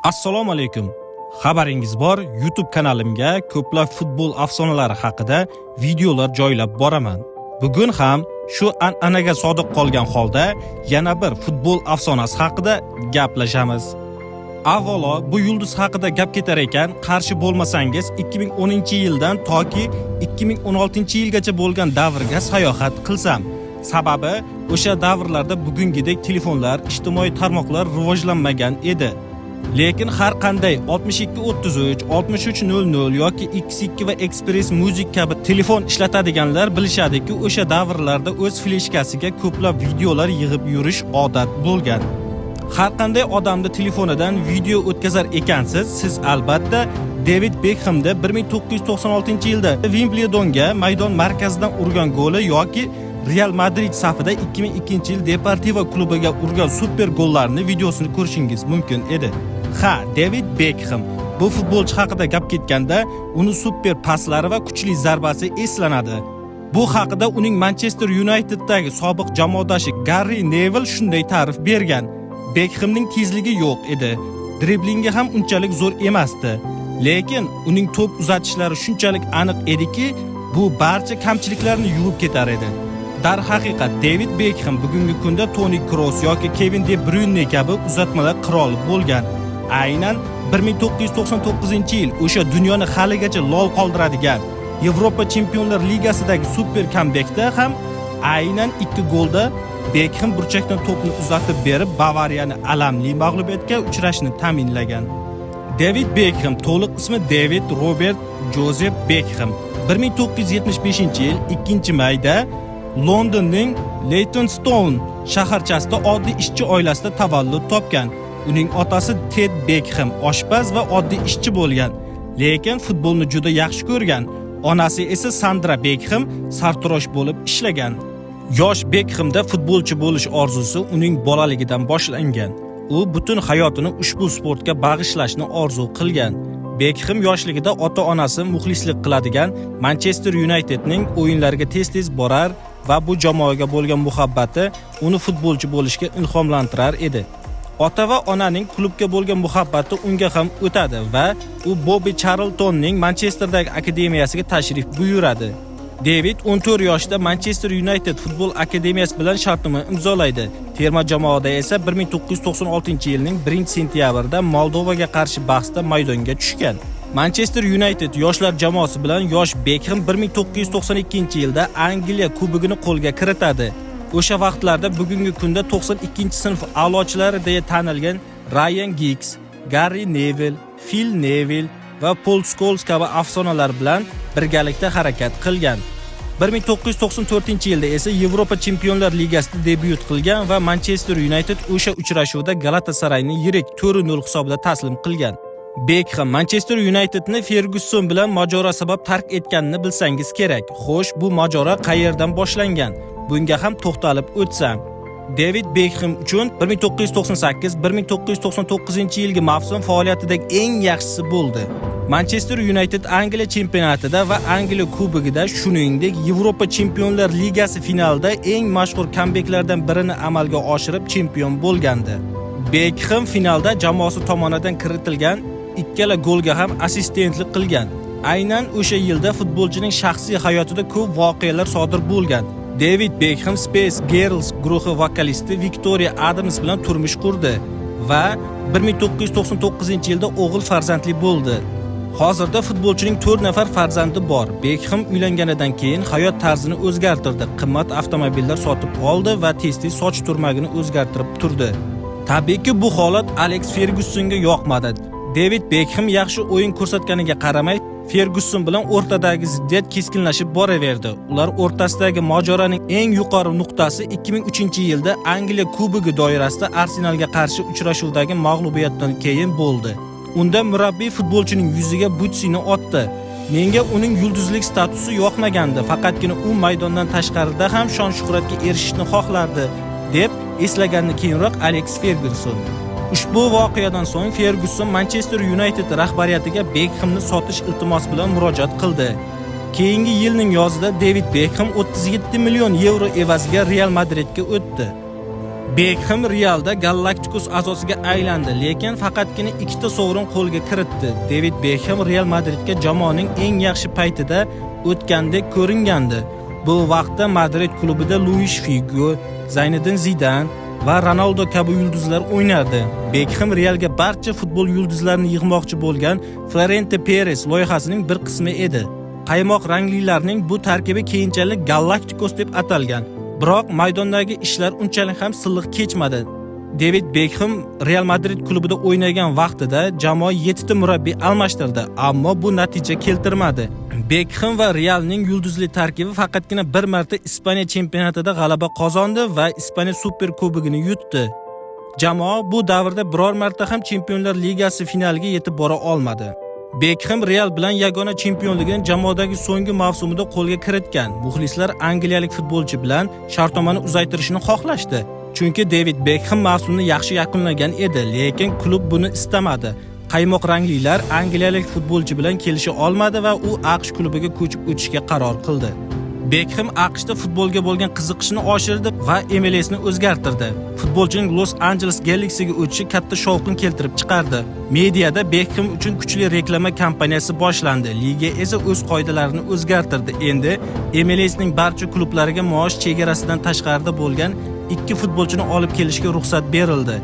Assalomu alaykum. Xabaringiz bor, YouTube kanalimga ko'plab futbol afsonalari haqida videolar joylab boraman. Bugun ham shu an'anaga sodiq qolgan holda yana bir futbol afsonasi haqida gaplashamiz. Avvalo, bu yulduz haqida gap ketar ekan, qarshi bo'lmasangiz 2010-yildan toki 2016-yilgacha bo'lgan davrga sayohat qilsam. Sababi, o'sha davrlarda bugungidek telefonlar, ijtimoiy tarmoqlar rivojlanmagan edi. Lekin har qanday 6233, 6300 yoki X2 va Express Music kabi telefon ishlatadiganlar bilishadiki, o'sha davrlarda o'z fleshkasiga ko'plab videolar yig'ib yurish odat bo'lgan. Har qanday odamni telefonidan video o'tkazar ekansiz, siz albatta David Beckhamda 1996-yilda Wimbledonga maydon markazidan urgan goli yoki Real Madrid safida 2002-yil Deportivo klubiga urgan super gollarni videosini ko'rishingiz mumkin edi. Ha, David Beckham. Bu futbolchi haqida gap ketganda, uni super paslari va kuchli zarbasi eslanadi. Bu haqida uning Manchester United'dagi sobiq jamoadoshi Gary Neville shunday ta'rif bergan. Beckhamning tezligi yo'q edi. Driblingi ham unchalik zo'r emasdi. Lekin uning to'p uzatishlari shunchalik aniq ediki, bu barcha kamchiliklarni yuvib ketar edi. Dar haqiqat David Beckham bugungi kunda Toni Kroos yoki Kevin De Bruyne kabi uzatmalar qiroli bo'lgan. Aynan 1999-yil o'sha dunyoni haligacha lol qoldiradigan Yevropa Chempionlar Ligasidagi super kambekda ham aynan 2 golda Beckham burchakdan to'pni uzatib berib Bavariyani alamli mag'lubiyatga uchrashni ta'minlagan. David Beckham to'liq ismi David Robert Joseph Beckham. 1975-yil 2-mayda Londonning Leytonstone shaharchasida oddiy ishchi oilasida tavallud topgan. Uning otasi Ted Beckham oshpaz va oddiy ishchi bo'lgan, lekin futbolni juda yaxshi ko'rgan. Onasi esa Sandra Beckham sartarosh bo'lib ishlagan. Yosh Beckhamda futbolchi bo'lish orzusi uning bolaligidan boshlangan. U butun hayotini ushbu sportga bag'ishlashni orzu qilgan. Beckham yoshligida ota-onasi muxlislik qiladigan Manchester Unitedning o'yinlariga tez-tez borar va bu jamoaga bo'lgan muhabbati uni futbolchi bo'lishga ilhomlantirar edi. Ota va onaning klubga bo'lgan muhabbati unga ham o'tadi va u Bobby Charltonning Manchesterdagi akademiyasiga tashrif buyuradi. David 14 yoshda Manchester United futbol akademiyasi bilan shartnoma imzolaydi. Terma jamoada esa 1996-yilning 1-sentyabrida Moldovaga qarshi bahsda maydonga tushgan. Manchester United yoshlar jamoasi bilan yosh Beckham 1992-yilda Angliya kubogini qo'lga kiritadi. O'sha vaqtlarda bugungi kunda 92-sinf a'lochilari deya tanilgan Ryan Giggs, Gary Neville, Phil Neville va Paul Scholes kabi afsonalar bilan birgalikda harakat qilgan. 1994-yilda esa Yevropa Chempionlar Ligasida debyut qilgan va Manchester United o'sha uchrashuvda Galatasarayni yirik 4-0 hisobida taslim qilgan. Beckham Manchester Unitedni Ferguson bilan mojaro sabab tark etganini bilsangiz kerak. Xo'sh, bu mojaro qayerdan boshlangan? Bunga ham to'xtalib o'tsam. David Beckham uchun 1998-1999-yilgi mavsum faoliyatidagi eng yaxshisi bo'ldi. Manchester United Angliya chempionatida va Angliya kubogida, shuningdek Yevropa Chempionlar Ligasi finalida eng mashhur kambeklardan birini amalga oshirib chempion bo'lgandi. Beckham finalda jamoasi tomonidan kiritilgan ikkala golga ham assistentlik qilgan. Aynan o'sha yilda futbolchining shaxsiy hayotida ko'p voqealar sodir bo'lgan. David Beckham Spice Girls guruhi vokalisti Victoria Adams bilan turmush qurdi va 1999-yilda o'g'il farzandli bo'ldi. Hozirda futbolchining 4 nafar farzandi bor. Beckham uylanganidan keyin hayot tarzini o'zgartirdi. Qimmat avtomobillar sotib oldi va tez-tez soch turmagini o'zgartirib turdi. Tabiiyki bu holat Alex Fergusonga yoqmadi. David Beckham yaxshi o'yin ko'rsatganiga qaramay, Ferguson bilan o'rtadagi ziddiyat keskinlashib boraverdi. Ular o'rtasidagi mojaroning eng yuqori nuqtasi 2003-yilda Angliya kubogi doirasida Arsenalga qarshi uchrashuvdagi mag'lubiyatdan keyin bo'ldi. Unda murabbiy futbolchining yuziga butsini otdi. Menga uning yulduzlik statusi yoqmagandi, faqatgina u maydondan tashqarida ham shon-shuhratga erishishni xohlardi, deb eslaganini keyinroq Alex Ferguson. Ushbu voqeadan so'ng Ferguson Manchester United rahbariyatiga Beckhamni sotish iltimosi bilan murojaat qildi. Keyingi yilning yozida David Beckham 37 million yevro evaziga Real Madridga o'tdi. Beckham Realda Galacticos a'zosiga aylandi, lekin faqatgina ikkita sovrin qo'lga kiritdi. David Beckham Real Madridga jamoaning eng yaxshi paytida o'tgandek ko'ringandi. Bu vaqtda Madrid klubida Luis Figo, Zinedine Zidane va Ronaldo kabi yulduzlar o'ynardi. Beckham Realga barcha futbol yulduzlarini yig'moqchi bo'lgan Florentino Perez loyihasining bir qismi edi. Qaymoq ranglilarning bu tarkibi keyinchalik Galacticos deb atalgan. Biroq maydondagi ishlar unchalik ham silliq kechmadi. David Beckham Real Madrid klubida o'ynagan vaqtida jamoa 7 ta murabbiy almashtirdi, ammo bu natija keltirmadi. Beckham va Realning yulduzli tarkibi faqatgina bir marta Ispaniya chempionatida g'alaba qozondi va Ispaniya Super Kubogini yutdi. Jamoa bu davrda biror marta ham Chempionlar Ligasi finaliga yetib bora olmadi. Beckham Real bilan yagona chempionligini jamoadagi so'nggi mavsumida qo'lga kiritgan. Muxlislar angliyalik futbolchi bilan shartnomani uzaytirishni xohlashdi. Chunki David Beckham mavsumni yaxshi yakunlagan edi, lekin klub buni istamadi. Qaymoq ranglilar angliyalik futbolchi bilan kelisha olmadi va u AQSh klubiga ko'chib o'tishga qaror qildi. Beckham AQShda futbolga bo'lgan qiziqishni oshirdi va MLSni o'zgartirdi. Futbolchining Los Angeles Galaxy'ga o'tishi katta shovqin keltirib chiqardi. Mediada Beckham uchun kuchli reklama kampaniyasi boshlandi. Liga esa o'z qoidalarini o'zgartirdi. Endi MLSning barcha klublariga maosh chegarasidan tashqarida bo'lgan 2 futbolchini olib kelishga ruxsat berildi.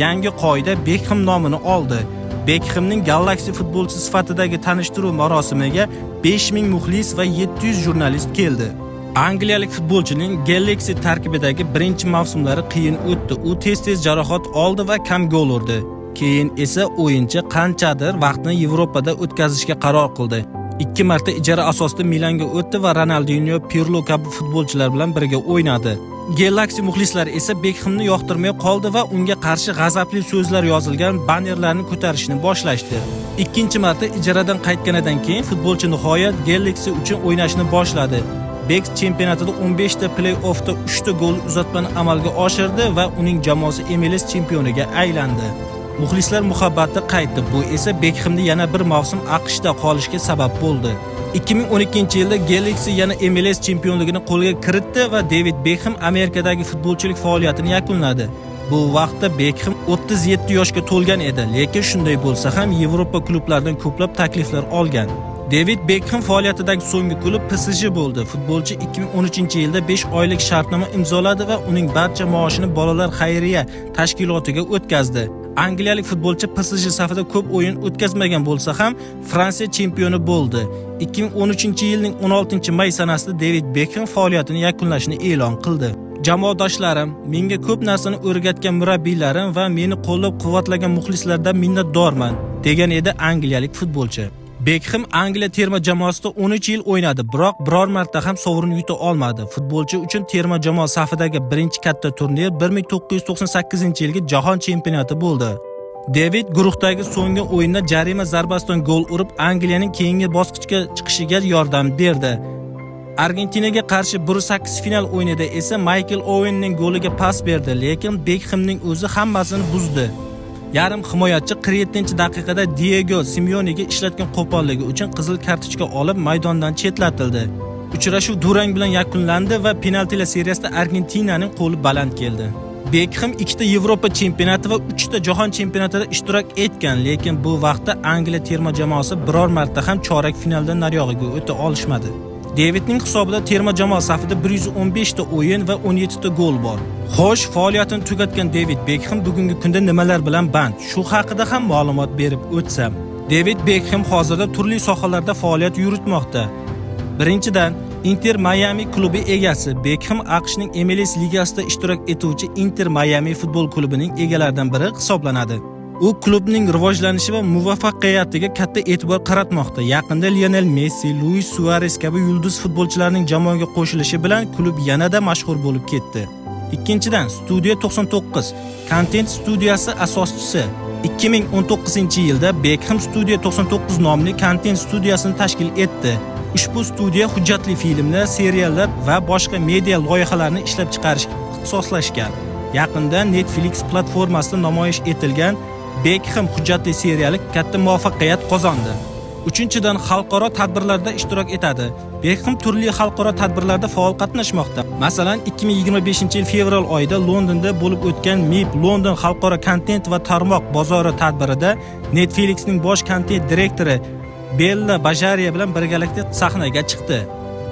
Yangi qoida Beckham nomini oldi. Beckhamning Galaxy futbolchisi sifatidagi tanishtiruv marosimiga 5000 muxlis va 700 jurnalist keldi. Angliyalik futbolchining Galaxy tarkibidagi birinchi mavsumlari qiyin o'tdi. U tez-tez jarohat oldi va kam gol urdi. Keyin esa o'yinchi qanchadir vaqtni Yevropada o'tkazishga qaror qildi. 2 marta ijara asosida Milanga o'tdi va Ronaldinho, Pirlo kabi futbolchilar bilan birga o'ynadi. Galaxy muxlislari esa Beckhamni yoqtirmay qoldi va unga qarshi g'azabli so'zlar yozilgan bannerlarni ko'tarishni boshlashdi. Ikkinchi marta ijaradan qaytganidan keyin futbolchi nihoyat Galaxy uchun o'ynashni boshladi. Beck chempionatida 15 ta play-offda 3 ta gol uzatmani amalga oshirdi va uning jamoasi MLS chempioniga aylandi. Muxlislar muhabbati qaytdi. Bu esa Beckhamni yana bir mavsum AQShda qolishga sabab bo'ldi. 2012-yilda Galaxy yana MLS chempionligini qo'lga kiritdi va David Beckham Amerikadagi futbolchilik faoliyatini yakunladi. Bu vaqtda Beckham 37 yoshga to'lgan edi, lekin shunday bo'lsa ham Yevropa klublaridan ko'plab takliflar olgan. David Beckham faoliyatidagi so'nggi klub PSG bo'ldi. Futbolchi 2013-yilda 5 oylik shartnoma imzoladi va uning barcha maoshini bolalar xayriya tashkilotiga o'tkazdi. Angliyalik futbolchi PSG safida ko'p o'yin o'tkazmagan bo'lsa ham Fransiya chempioni bo'ldi. 2013-yilning 16-may sanasida David Beckham faoliyatini yakunlashini e'lon qildi. Jamoadoshlarim, menga ko'p narsani o'rgatgan murabbiylarim va meni qo'llab-quvvatlagan muxlislardan minnatdorman, degan edi angliyalik futbolchi. Beckham Angliya terma jamoasida 13 yil o'ynadi, biroq biror marta ham sovrin yuta olmadi. Futbolchi uchun terma jamoa safidagi birinchi katta turnir 1998-yilgi Jahon chempionati bo'ldi. David guruhdagi so'nggi o'yinda jarima zarbasidan gol urib, Angliyaning keyingi bosqichga chiqishiga yordam berdi. Argentinaga qarshi 1-8 final o'yinida esa Michael Owenning goliga pas berdi, lekin Beckhamning o'zi hammasini buzdi. Yarim himoyachi 47-daqiqada Diego Simeonega ishlatgan qo'polligi uchun qizil kartochka olib maydondan chetlatildi. Uchrashuv durang bilan yakunlandi va penaltilar seriyasida Argentinaning qo'li baland keldi. Beckham 2 ta Yevropa chempionati va 3 ta jahon chempionatida ishtirok etgan, lekin bu vaqtda Angliya terma jamoasi biror marta ham chorak finaldan nariyog'iga o'ta olishmadi. Davidning hisobida terma jamoa safida 115 ta o'yin va 17 ta gol bor. Xo'sh, faoliyatini tugatgan David Beckham bugungi kunda nimalar bilan band? Shu haqida ham ma'lumot berib o'tsam. David Beckham hozirda turli sohalarda faoliyat yuritmoqda. Birinchidan, Inter Miami klubi egasi. Beckham AQShning MLS ligasida ishtirok etuvchi Inter Miami futbol klubining egalaridan biri hisoblanadi. U klubning rivojlanishi va muvaffaqiyatiga katta e'tibor qaratmoqda. Yaqinda Lionel Messi, Luis Suarez kabi yulduz futbolchilarning jamoaga qo'shilishi bilan klub yanada mashhur bo'lib ketdi. Ikkinchidan, Studio 99 kontent studiyasi asoschisi. 2019-yilda Beckham Studio 99 nomli kontent studiyasini tashkil etdi. Ushbu studiya hujjatli filmlar, seriallar va boshqa media loyihalarni ishlab chiqarishga ixtisoslashgan. Yaqinda Netflix platformasida namoyish etilgan Beckham hujjatli seriali katta muvaffaqiyat qozondi. Uchinchidan, xalqaro tadbirlarda ishtirok etadi. Bekhem turli xalqaro tadbirlarda faol qatnashmoqda. Masalan, 2025-yil fevral oyida Londonda bo'lib o'tgan MIP London xalqaro kontent va tarmoq bozori tadbirida Netflixning bosh kontent direktori Bella Bajariya bilan birgalikda sahnaga chiqdi.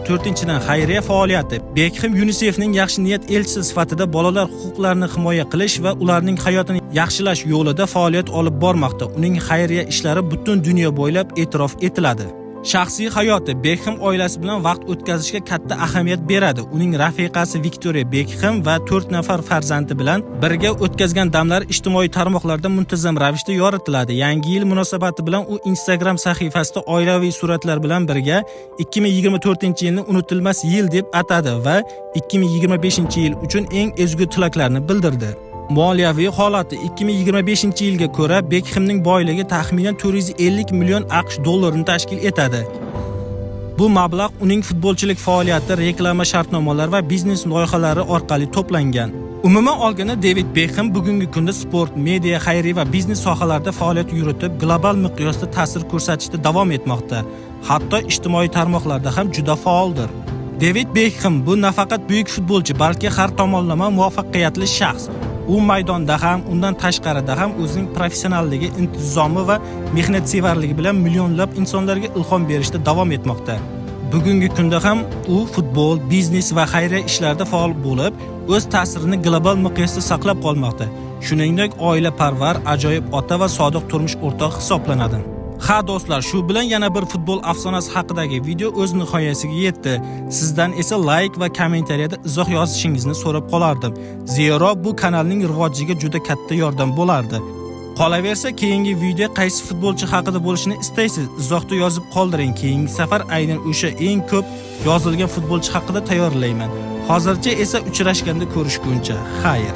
4-dan, xayriya faoliyati. Bekhem UNICEFning yaxshi niyat elchisi sifatida bolalar huquqlarini himoya qilish va ularning hayotini yaxshilash yo'lida faoliyat olib bormoqda. Uning xayriya ishlari butun dunyo bo'ylab e'tirof etiladi. Shaxsiy hayoti. Bekhem oilasi bilan vaqt o'tkazishga katta ahamiyat beradi. Uning rafiqasi Victoria Bekhem va 4 nafar farzandi bilan birga o'tkazgan damlar ijtimoiy tarmoqlarda muntazam ravishda yoritiladi. Yangi yil munosabati bilan u Instagram sahifasida oilaviy suratlar bilan birga 2024-yilni unutilmas yil deb atadi va 2025-yil uchun eng ezgu tilaklarni bildirdi. Moliyaviy holati. 2025-yilga ko'ra Bekhemning boyligi taxminan 450 million AQSh dollarini tashkil etadi. Bu mablag' uning futbolchilik faoliyati, reklama shartnomalari va biznes loyihalari orqali to'plangan. Umuman olganda David Bekhem bugungi kunda sport, media, xayriya va biznes sohalarida faoliyat yuritib, global miqyosda ta'sir ko'rsatishda davom etmoqda. Hatto ijtimoiy tarmoqlarda ham juda faoldir. David Bekhem bu nafaqat buyuk futbolchi, balki har tomonlama muvaffaqiyatli shaxs. U maydonda ham, undan tashqarida ham o'zining professionalligi, intizomi va mehnatsevarligi bilan millionlab insonlarga ilhom berishda davom etmoqda. Bugungi kunda ham u futbol, biznes va xayriya ishlarida faol bo'lib, o'z ta'sirini global miqyosda saqlab qolmoqda. Shuningdek, oilaparvar, ajoyib ota va sodiq turmush o'rtoq hisoblanadi. Ha do'stlar, shu bilan yana bir futbol afsonasi haqidagi video o'z nihoyasiga yetdi. Sizdan esa like va kommentariyada izoh yozishingizni so'rab qolardim. Zero bu kanalning rivojiga juda katta yordam bo'lardi. Qolaversa, keyingi video qaysi futbolchi haqida bo'lishini istaysiz? Izohda yozib qoldiring. Keyingi safar aynan o'sha eng ko'p yozilgan futbolchi haqida tayyorlayman. Hozircha esa uchrashganda ko'rishguncha. Xayr.